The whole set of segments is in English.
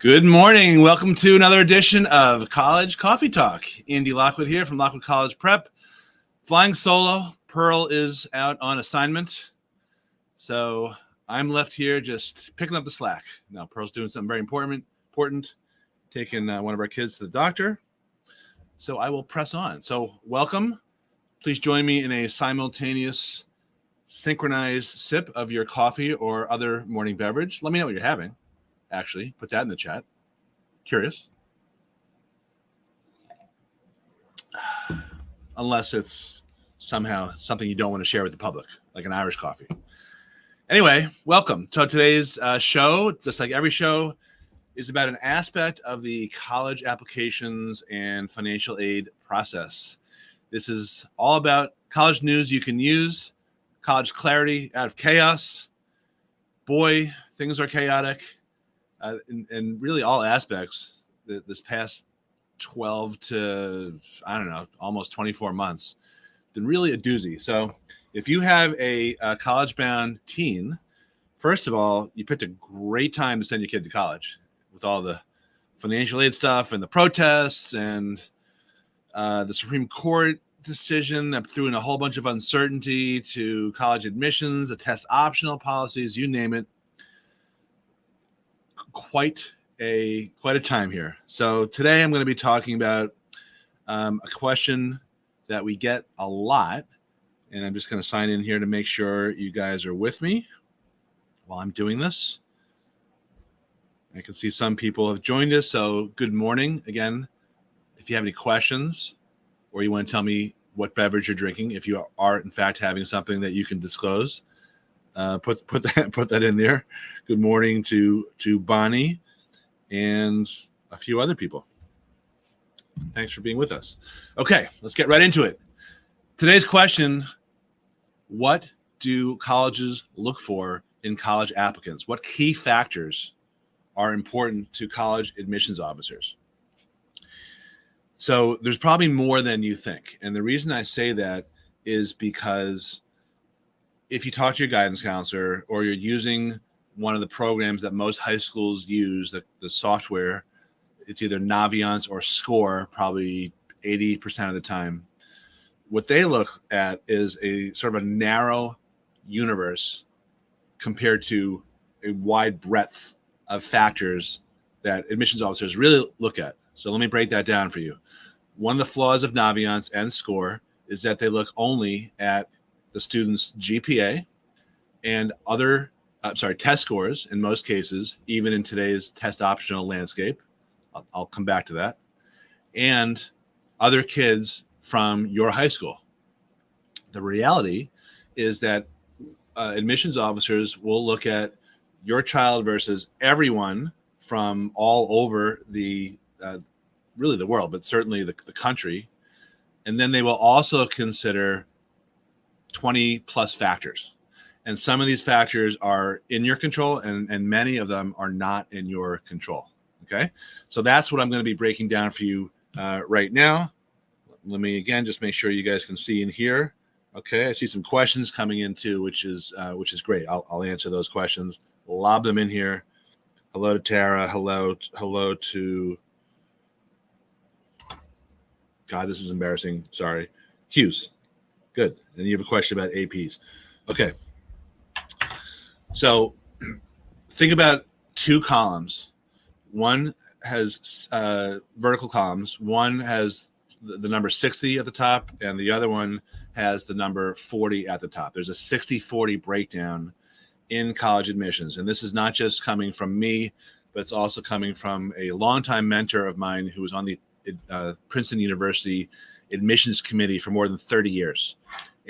Good morning. Welcome to another edition of College Coffee Talk. Andy Lockwood here from Lockwood College Prep. Flying solo. Pearl is out on assignment. So I'm left here just picking up the slack. Now, Pearl's doing something very important, taking one of our kids to the doctor. So I will press on. So welcome. Please join me in a simultaneous, synchronized sip of your coffee or other morning beverage. Let me know what you're having. Actually, put that in the chat. Curious. Unless it's somehow something you don't want to share with the public, like an Irish coffee. Anyway, welcome. So today's show, just like every show, is about an aspect of the college applications and financial aid process. This is all about college news you can use, college clarity out of chaos. Boy, things are chaotic. In really all aspects, this past 12 to, I don't know, almost 24 months, been really a doozy. So if you have a college-bound teen, first of all, you picked a great time to send your kid to college with all the financial aid stuff and the protests and the Supreme Court decision that threw in a whole bunch of uncertainty to college admissions, the test optional policies, you name it. Quite a time here. So today I'm going to be talking about a question that we get a lot, and I'm just going to sign in here to make sure you guys are with me while I'm doing this. I can see some people have joined us, so good morning. Again, if you have any questions or you want to tell me what beverage you're drinking, if you are in fact having something that you can disclose, put that in there. Good morning to Bonnie and a few other people. Thanks for being with us. Okay, let's get right into it. Today's question: what do colleges look for in college applicants? What key factors are important to college admissions officers? So there's probably more than you think. And the reason I say that is because if you talk to your guidance counselor or you're using one of the programs that most high schools use, the software, it's either Naviance or Score, probably 80% of the time. What they look at is a sort of a narrow universe compared to a wide breadth of factors that admissions officers really look at. So let me break that down for you. One of the flaws of Naviance and Score is that they look only at the student's GPA and other test scores in most cases, even in today's test optional landscape. I'll come back to that. And other kids from your high school. The reality is that admissions officers will look at your child versus everyone from all over the really the world, but certainly the country. And then they will also consider 20 plus factors. And some of these factors are in your control and many of them are not in your control. Okay. So that's what I'm going to be breaking down for you right now. Let me again, just make sure you guys can see in here. Okay. I see some questions coming in too, which is great. I'll answer those questions. Lob them in here. Hello to Tara. Hello to, God, this is embarrassing. Sorry. Hughes. Good. And you have a question about APs. Okay. So think about two columns. One has vertical columns. One has the number 60 at the top, and the other one has the number 40 at the top. There's a 60-40 breakdown in college admissions. And this is not just coming from me, but it's also coming from a longtime mentor of mine who was on the Princeton University admissions committee for more than 30 years.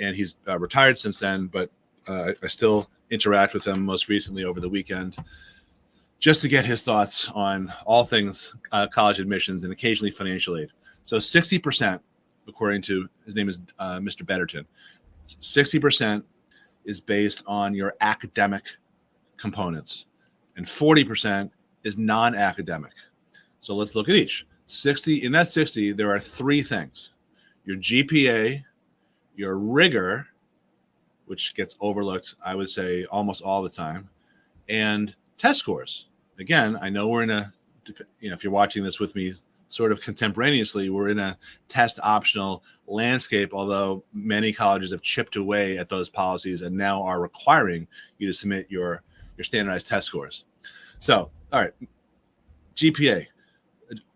And he's retired since then, but I still interact with him most recently over the weekend just to get his thoughts on all things college admissions and occasionally financial aid. So 60%, according to, his name is Mr. Betterton, 60% is based on your academic components and 40% is non-academic. So let's look at each. 60, in that 60, there are three things: your GPA, your rigor, which gets overlooked, I would say, almost all the time, and test scores. Again, I know we're in a if you're watching this with me sort of contemporaneously, we're in a test optional landscape, although many colleges have chipped away at those policies and now are requiring you to submit your standardized test scores. So, all right, GPA.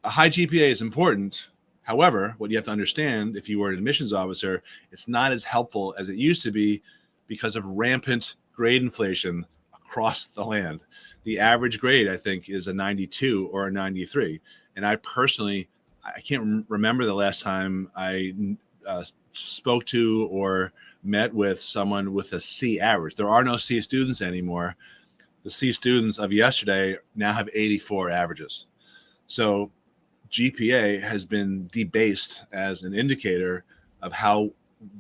A high GPA is important. However, what you have to understand, if you were an admissions officer, it's not as helpful as it used to be because of rampant grade inflation across the land. The average grade, I think, is a 92 or a 93. And I personally, I can't remember the last time I spoke to or met with someone with a C average. There are no C students anymore. The C students of yesterday now have 84 averages. So GPA has been debased as an indicator of how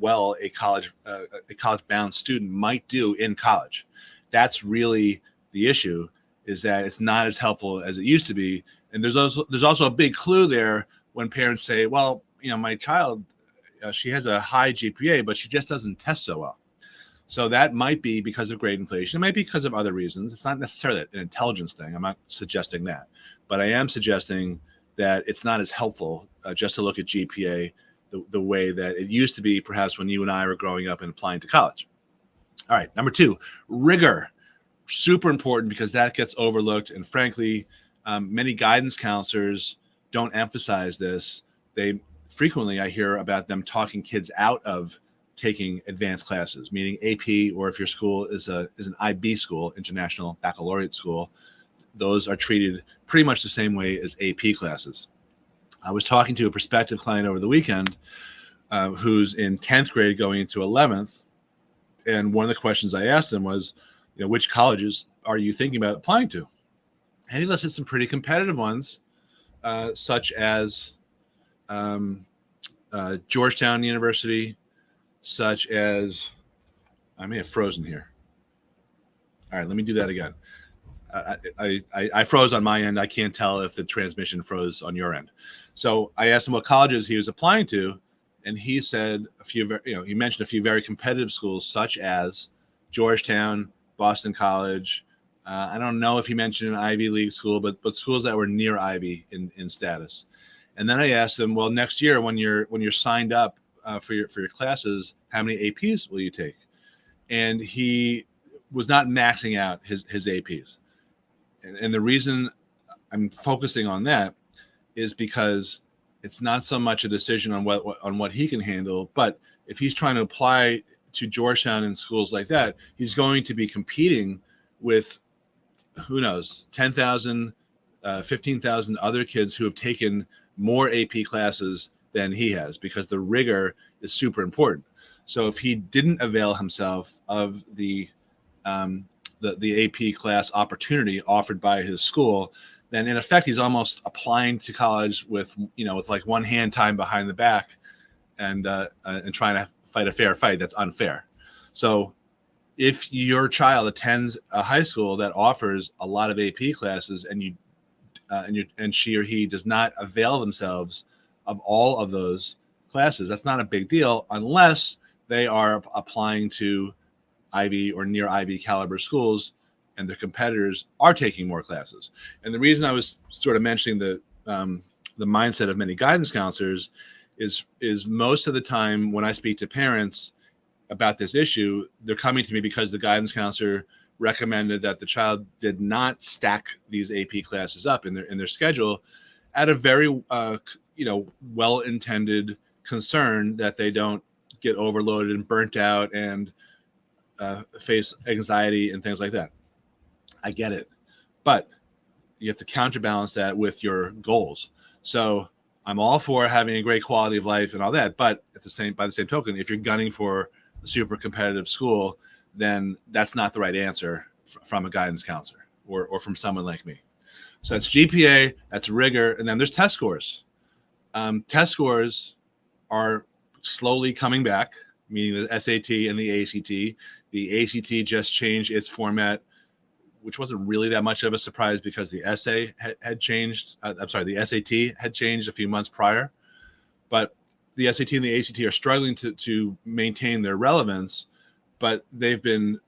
well a college-bound student might do in college. That's really the issue, is that it's not as helpful as it used to be. And there's also a big clue there when parents say, well, my child, she has a high GPA, but she just doesn't test so well. So that might be because of grade inflation. It might be because of other reasons. It's not necessarily an intelligence thing. I'm not suggesting that. But I am suggesting that it's not as helpful just to look at GPA the way that it used to be, perhaps when you and I were growing up and applying to college. All right, number 2, rigor. Super important because that gets overlooked. And frankly, many guidance counselors don't emphasize this. They frequently, I hear about them talking kids out of taking advanced classes, meaning AP, or if your school is an IB school, International Baccalaureate School, those are treated pretty much the same way as AP classes. I was talking to a prospective client over the weekend who's in 10th grade going into 11th. And one of the questions I asked him was, which colleges are you thinking about applying to? And he listed some pretty competitive ones, such as Georgetown University, such as, I may have frozen here. All right, let me do that again. I froze on my end. I can't tell if the transmission froze on your end. So I asked him what colleges he was applying to, and he said he mentioned a few very competitive schools, such as Georgetown, Boston College. I don't know if he mentioned an Ivy League school, but schools that were near Ivy in status. And then I asked him, well, next year when you're signed up for your classes, how many APs will you take? And he was not maxing out his APs. And the reason I'm focusing on that is because it's not so much a decision on what he can handle, but if he's trying to apply to Georgetown and schools like that, he's going to be competing with, who knows, 10,000, 15,000 other kids who have taken more AP classes than he has, because the rigor is super important. So if he didn't avail himself of the AP class opportunity offered by his school, then in effect he's almost applying to college with like one hand tied behind the back and trying to fight a fair fight that's unfair. So if your child attends a high school that offers a lot of AP classes and she or he does not avail themselves of all of those classes, that's not a big deal unless they are applying to Ivy or near Ivy caliber schools and their competitors are taking more classes. And the reason I was sort of mentioning the mindset of many guidance counselors is most of the time when I speak to parents about this issue, they're coming to me because the guidance counselor recommended that the child did not stack these AP classes up in their schedule, at a very well-intended concern that they don't get overloaded and burnt out and face anxiety and things like that. I get it, but you have to counterbalance that with your goals. So I'm all for having a great quality of life and all that, but by the same token, if you're gunning for a super competitive school, then that's not the right answer from a guidance counselor or from someone like me. So that's GPA, that's rigor, and then there's test scores. Test scores are slowly coming back, meaning the SAT and the ACT. The ACT just changed its format, which wasn't really that much of a surprise because the essay had changed. The SAT had changed a few months prior, but the SAT and the ACT are struggling to maintain their relevance, but they've been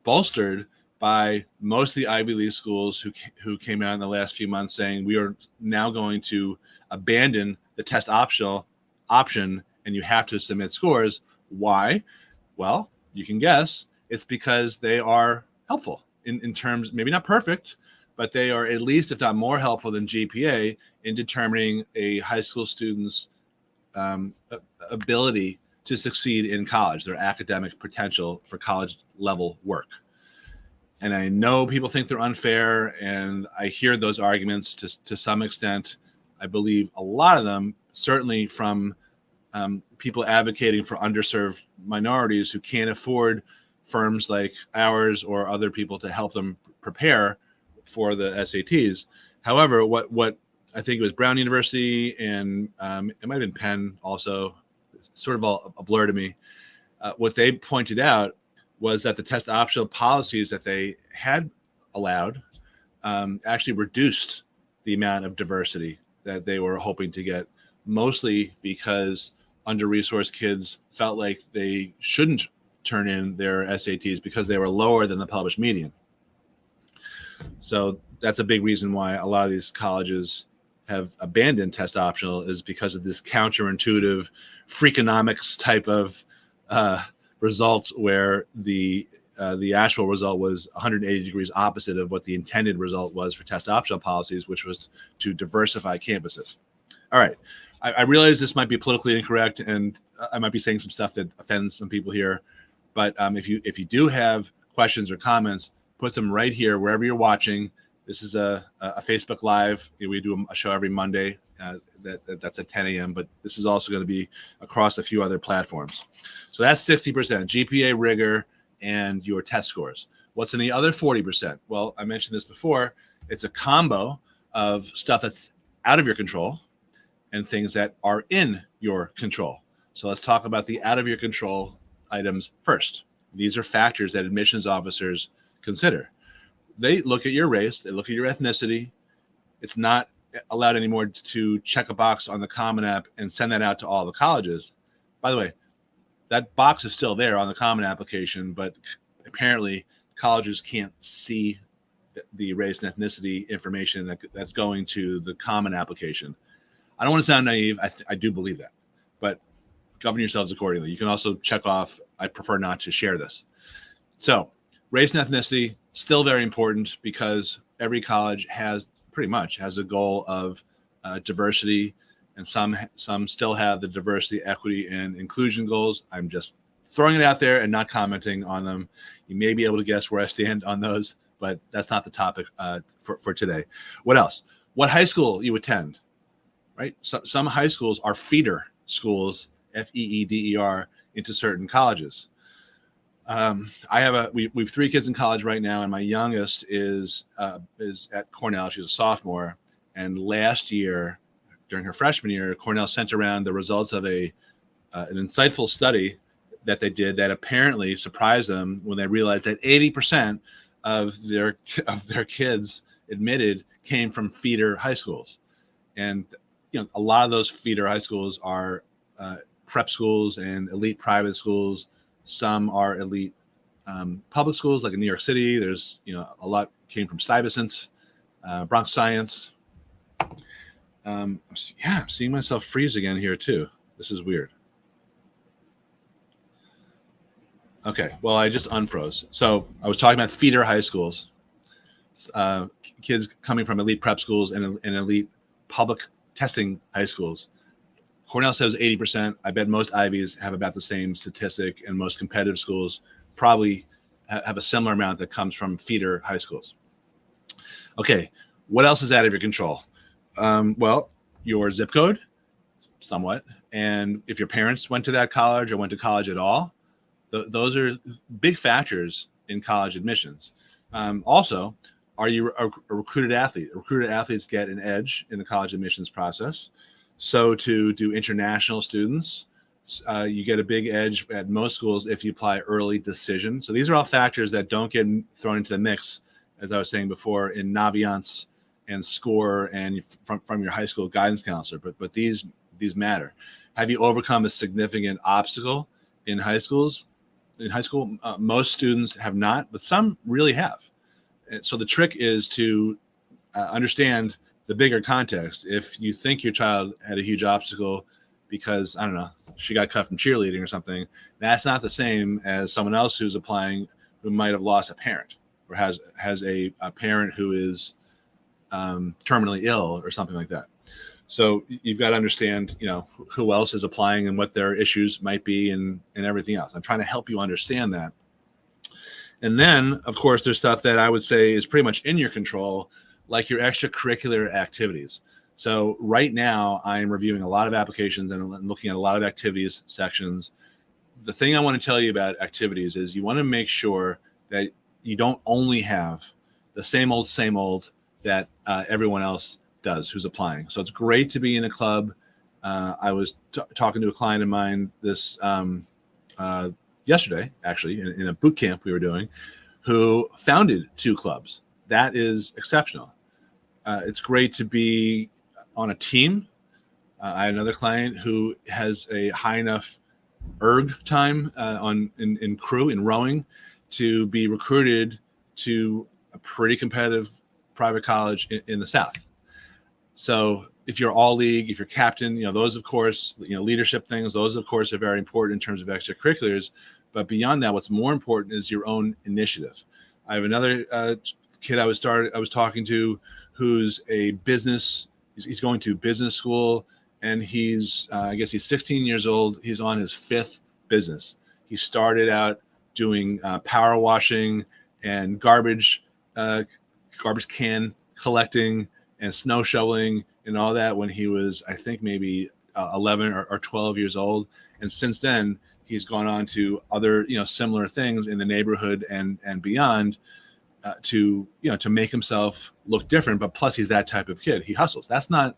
bolstered by most of the Ivy League schools who came out in the last few months saying we are now going to abandon the test option and you have to submit scores. Why? Well, you can guess. It's because they are helpful in terms, maybe not perfect, but they are at least, if not more helpful than GPA in determining a high school student's ability to succeed in college, their academic potential for college level work. And I know people think they're unfair, and I hear those arguments to some extent. I believe a lot of them, certainly from people advocating for underserved minorities who can't afford firms like ours or other people to help them prepare for the SATs. However, what I think it was Brown University and it might have been Penn also, sort of all a blur to me. What they pointed out was that the test optional policies that they had allowed actually reduced the amount of diversity that they were hoping to get, mostly because under-resourced kids felt like they shouldn't turn in their SATs because they were lower than the published median. So that's a big reason why a lot of these colleges have abandoned test optional, is because of this counterintuitive Freakonomics type of result where the actual result was 180 degrees opposite of what the intended result was for test optional policies, which was to diversify campuses. All right. I realize this might be politically incorrect, and I might be saying some stuff that offends some people here. But if you do have questions or comments, put them right here wherever you're watching. This is a Facebook Live. We do a show every Monday. That's at 10 a.m. But this is also going to be across a few other platforms. So that's 60%, GPA, rigor, and your test scores. What's in the other 40%? Well, I mentioned this before. It's a combo of stuff that's out of your control and things that are in your control. So let's talk about the out of your control items first. These are factors that admissions officers consider. They look at your race, they look at your ethnicity. It's not allowed anymore to check a box on the Common App and send that out to all the colleges. By the way, that box is still there on the Common application, but apparently colleges can't see the race and ethnicity information that's going to the Common application. I don't want to sound naive. I do believe that, but govern yourselves accordingly. You can also check off, I prefer not to share this. So race and ethnicity, still very important, because every college pretty much has a goal of diversity, and some still have the diversity, equity, and inclusion goals. I'm just throwing it out there and not commenting on them. You may be able to guess where I stand on those, but that's not the topic for today. What else? What high school you attend, right? Some high schools are feeder schools, FEEDER, into certain colleges. We have 3 kids in college right now, and my youngest is at Cornell. She's a sophomore, and last year, during her freshman year, Cornell sent around the results of an insightful study that they did that apparently surprised them when they realized that 80% of their kids admitted came from feeder high schools, and a lot of those feeder high schools are prep schools and elite private schools. Some are elite public schools, like in New York City. There's, a lot came from Stuyvesant, Bronx Science. I'm seeing myself freeze again here too. This is weird. Okay, well, I just unfroze. So I was talking about feeder high schools, kids coming from elite prep schools and elite public testing high schools. Cornell says 80%. I bet most Ivies have about the same statistic, and most competitive schools probably have a similar amount that comes from feeder high schools. Okay, what else is out of your control? Well, your zip code, somewhat, and if your parents went to that college or went to college at all, those are big factors in college admissions. Also, are you a recruited athlete? Recruited athletes get an edge in the college admissions process. So to do international students, you get a big edge at most schools if you apply early decision. So these are all factors that don't get thrown into the mix, as I was saying before, in Naviance and Score and from your high school guidance counselor. But these matter. Have you overcome a significant obstacle in high schools? In high school, most students have not, but some really have. And so the trick is to understand the bigger context. If you think your child had a huge obstacle because, I don't know, she got cut from cheerleading or something, that's not the same as someone else who's applying who might have lost a parent or has a parent who is terminally ill or something like that. So you've got to understand, who else is applying and what their issues might be and everything else. I'm trying to help you understand that. And then, of course, there's stuff that I would say is pretty much in your control, like your extracurricular activities. So right now, I am reviewing a lot of applications and looking at a lot of activities sections. The thing I want to tell you about activities is you want to make sure that you don't only have the same old that everyone else does who's applying. So it's great to be in a club. I was talking to a client of mine this yesterday, actually, in a boot camp we were doing, who founded 2 clubs. That is exceptional. It's great to be on a team. I had another client who has a high enough erg time in crew, in rowing, to be recruited to a pretty competitive private college in the South. So if you're all league, if you're captain, those, of course, leadership things, those, of course, are very important in terms of extracurriculars. But beyond that, what's more important is your own initiative. I have another kid I was talking to who's a business. He's going to business school, and he's I guess he's 16 years old. He's on his 5th business. He started out doing power washing and garbage can collecting and snow shoveling and all that when he was, I think, maybe 11 or 12 years old. And since then, he's gone on to other, similar things in the neighborhood and beyond to make himself look different. But plus, he's that type of kid. He hustles. That's not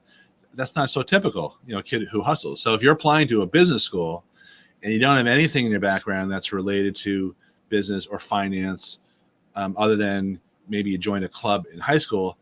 so typical, a kid who hustles. So if you're applying to a business school and you don't have anything in your background that's related to business or finance, other than maybe you joined a club in high school,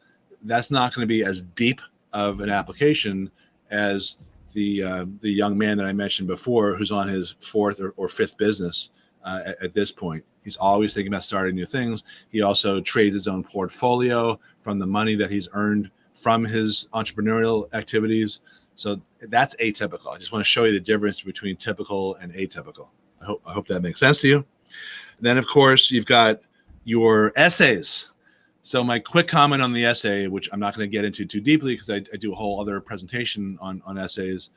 that's not going to be as deep of an application as the young man that I mentioned before, who's on his 4th or 5th business at this point. He's always thinking about starting new things. He also trades his own portfolio from the money that he's earned from his entrepreneurial activities. So that's atypical. I just want to show you the difference between typical and atypical. I hope that makes sense to you. Then, of course, you've got your essays. So my quick comment on the essay, which I'm not going to get into too deeply because I do a whole other presentation on essays,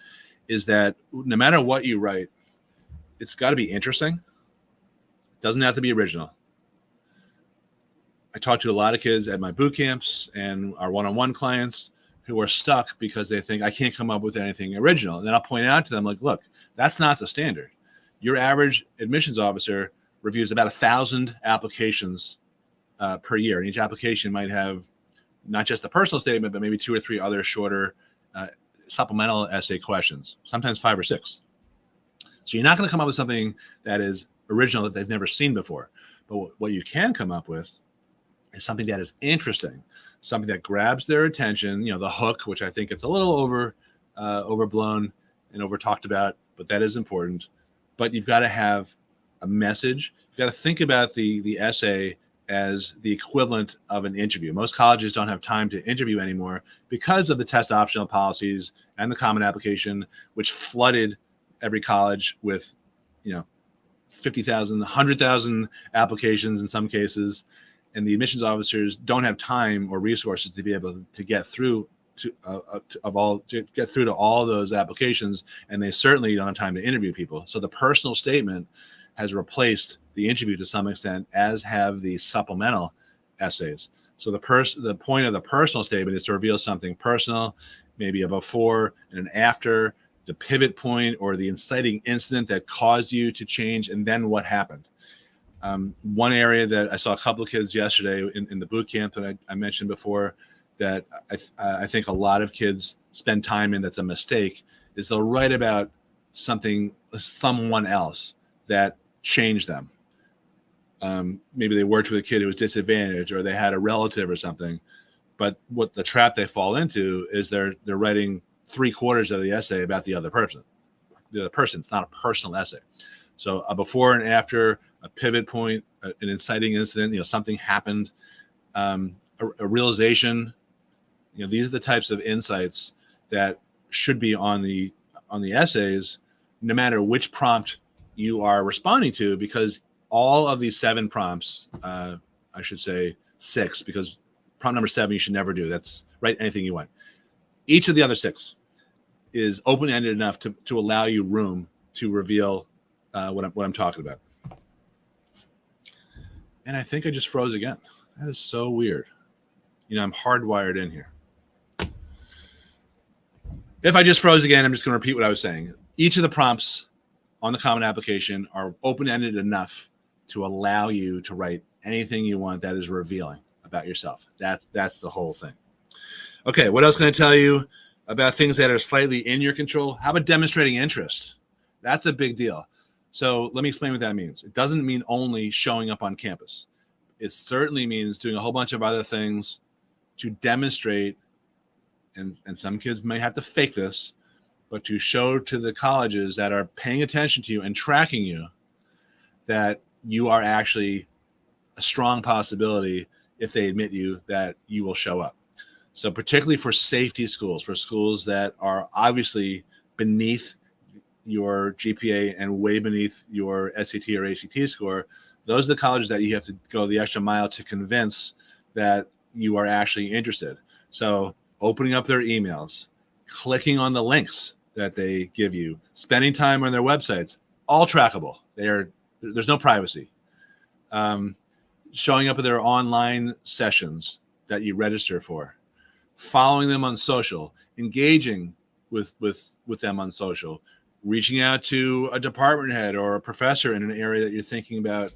is that no matter what you write, it's got to be interesting. It doesn't have to be original. I talk to a lot of kids at my boot camps and our one-on-one clients who are stuck because they think I can't come up with anything original. And then I'll point out to them, like, look, that's not the standard. Your average admissions officer reviews about 1,000 applications per year. And each application might have not just the personal statement, but maybe 2 or 3 other shorter supplemental essay questions, sometimes 5 or 6. So you're not going to come up with something that is original that they've never seen before. But what you can come up with is something that is interesting, something that grabs their attention, the hook, which I think it's a little overblown and over talked about, but that is important. But you've got to have a message. You've got to think about the essay as the equivalent of an interview. Most colleges don't have time to interview anymore because of the test optional policies and the common application, which flooded every college with, 50,000, 100,000 applications in some cases. And the admissions officers don't have time or resources to be able to get through to all those applications. And they certainly don't have time to interview people. So the personal statement has replaced the interview to some extent, as have the supplemental essays. So the point of the personal statement is to reveal something personal, maybe a before and an after, the pivot point or the inciting incident that caused you to change, and then what happened. One area that I saw a couple of kids yesterday in the boot camp that I mentioned before that I think a lot of kids spend time in that's a mistake is they'll write about someone else that changed them. Maybe they worked with a kid who was disadvantaged, or they had a relative or something. But what the trap they fall into is they're writing 3/4 of the essay about the other person. The other person. It's not a personal essay. So a before and after, a pivot point, an inciting incident. Something happened. a realization. These are the types of insights that should be on the essays, no matter which prompt you are responding to, because all of these 7 prompts, I should say 6, because prompt number 7 you should never do. That's write anything you want. Each of the other 6 is open-ended enough to allow you room to reveal what I'm talking about. And I think I just froze again. That is so weird. I'm hardwired in here. If I just froze again, I'm just going to repeat what I was saying. Each of the prompts on the Common Application are open-ended enough to allow you to write anything you want that is revealing about yourself. That's the whole thing. Okay, what else can I tell you about things that are slightly in your control? How about demonstrating interest? That's a big deal. So let me explain what that means. It doesn't mean only showing up on campus. It certainly means doing a whole bunch of other things to demonstrate, and some kids may have to fake this, but to show to the colleges that are paying attention to you and tracking you that you are actually a strong possibility, if they admit you, that you will show up. So particularly for safety schools, for schools that are obviously beneath your GPA and way beneath your SAT or ACT score, those are the colleges that you have to go the extra mile to convince that you are actually interested. So opening up their emails, clicking on the links that they give you, spending time on their websites, all trackable. There's no privacy. Showing up at their online sessions that you register for, following them on social, engaging with them on social, reaching out to a department head or a professor in an area that you're thinking about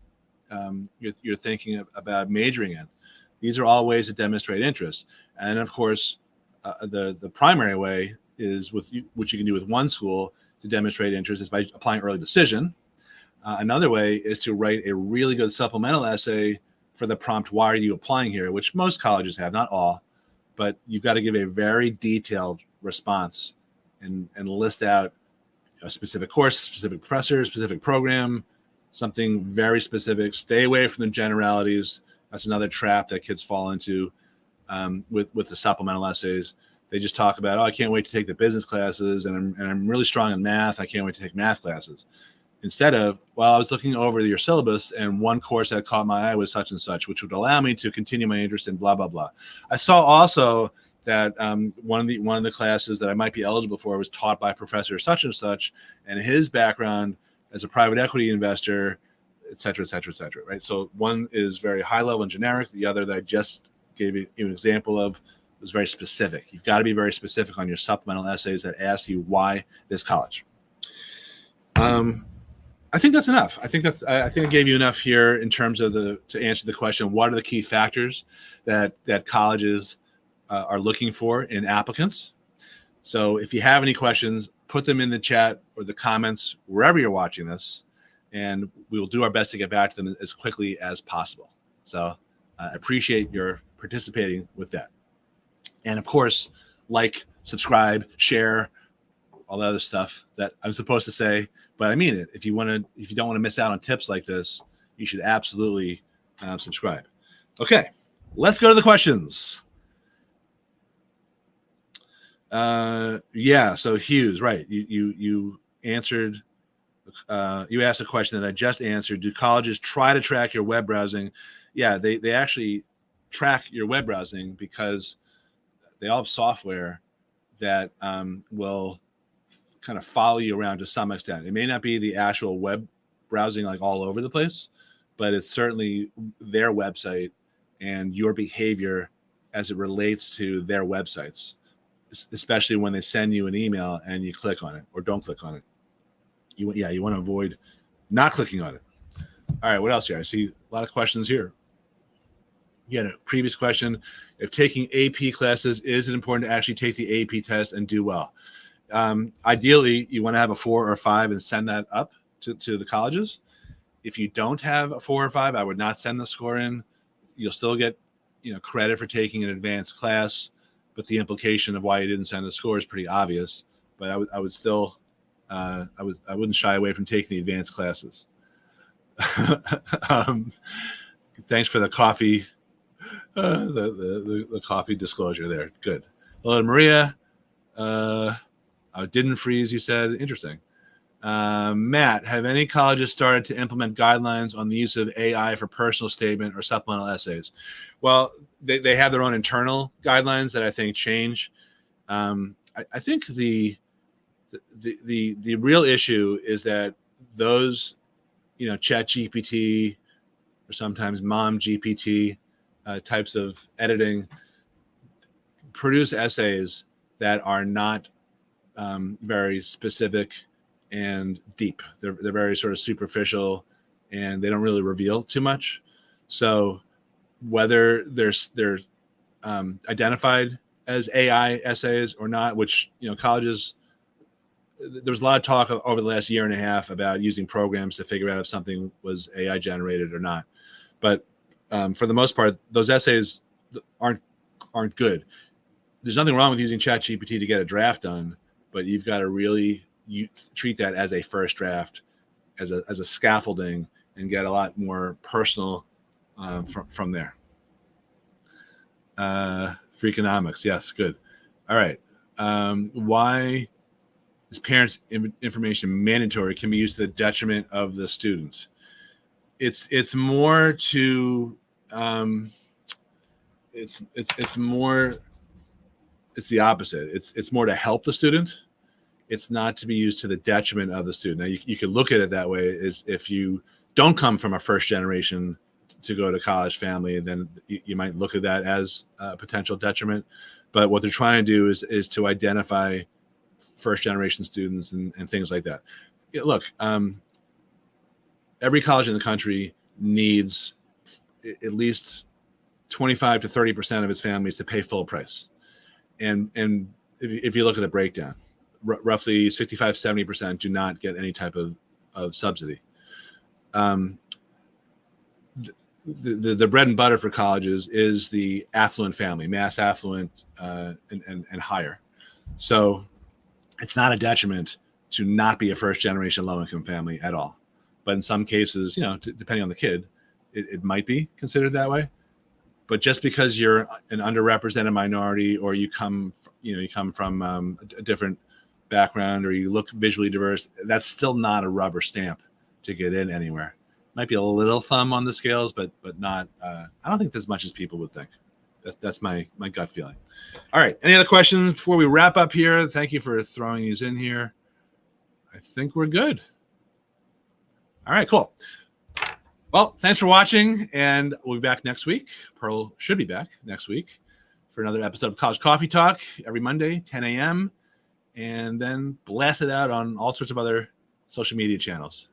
majoring in. These are all ways to demonstrate interest. And of course, the primary way is which you can do with one school to demonstrate interest is by applying early decision. Another way is to write a really good supplemental essay for the prompt, why are you applying here, which most colleges have, not all, but you've got to give a very detailed response and list out a specific course, specific professor, specific program, something very specific. Stay away from the generalities. That's another trap that kids fall into with the supplemental essays. They just talk about, I can't wait to take the business classes, and I'm really strong in math. I can't wait to take math classes. Instead of, I was looking over your syllabus, and one course that caught my eye was such and such, which would allow me to continue my interest in blah, blah, blah. I saw also that one of the classes that I might be eligible for was taught by Professor such and such, and his background as a private equity investor, et cetera, et cetera, et cetera, right? So one is very high level and generic. The other that I just gave you an example of was very specific. You've got to be very specific on your supplemental essays that ask you why this college. I think that's enough. I think I gave you enough here in terms of to answer the question, what are the key factors that colleges are looking for in applicants? So if you have any questions, put them in the chat or the comments wherever you're watching this, and we will do our best to get back to them as quickly as possible. So I appreciate your participating with that. And of course, like, subscribe, share, all the other stuff that I'm supposed to say, but I mean it. If you don't want to miss out on tips like this, you should absolutely subscribe. Okay, let's go to the questions. So Hughes, right? You answered. You asked a question that I just answered. Do colleges try to track your web browsing? Yeah, they actually track your web browsing because they all have software that will kind of follow you around to some extent. It may not be the actual web browsing like all over the place, but it's certainly their website and your behavior as it relates to their websites, especially when they send you an email and you click on it or don't click on it. You want to avoid not clicking on it. All right, what else here? I see a lot of questions here. You had a previous question. If taking AP classes, is it important to actually take the AP test and do well? Ideally, you want to have a 4 or 5 and send that up to the colleges. If you don't have a 4 or 5, I would not send the score in. You'll still get credit for taking an advanced class, but the implication of why you didn't send the score is pretty obvious. But I would still I wouldn't shy away from taking the advanced classes. Thanks for the coffee The coffee disclosure there. Good. Hello, Maria. Didn't freeze, you said. Interesting. Matt, have any colleges started to implement guidelines on the use of AI for personal statement or supplemental essays? Well, they have their own internal guidelines that I think change. I think the real issue is that those, Chat GPT or sometimes Mom GPT types of editing produce essays that are not very specific and deep. They're very sort of superficial, and they don't really reveal too much. So whether they're identified as AI essays or not, which colleges, there was a lot of talk over the last year and a half about using programs to figure out if something was AI generated or not. But for the most part, those essays aren't good. There's nothing wrong with using ChatGPT to get a draft done, but you've got to really treat that as a first draft, as a scaffolding, and get a lot more personal from there. Freakonomics, yes, good. All right. Why is parents' information mandatory can be used to the detriment of the students? It's more to it's the opposite. It's more to help the student. It's not to be used to the detriment of the student. Now, you could look at it that way, is if you don't come from a first generation to go to college family, then you might look at that as a potential detriment. But what they're trying to do is to identify first generation students and things like that. Look, every college in the country needs at least 25 to 30% of its families to pay full price. And if you look at the breakdown, roughly 65, 70% do not get any type of subsidy. The bread and butter for colleges is the affluent family, mass affluent and higher. So it's not a detriment to not be a first generation low income family at all. But in some cases, depending on the kid, it might be considered that way. But just because you're an underrepresented minority, or you come from a different background, or you look visually diverse, that's still not a rubber stamp to get in anywhere. Might be a little thumb on the scales, but not. I don't think as much as people would think. That's my gut feeling. All right. Any other questions before we wrap up here? Thank you for throwing these in here. I think we're good. All right, cool. Well, thanks for watching, and we'll be back next week. Pearl should be back next week for another episode of College Coffee Talk every Monday, 10 a.m., and then blast it out on all sorts of other social media channels.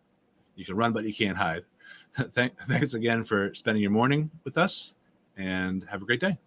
You can run, but you can't hide. Thanks again for spending your morning with us, and have a great day.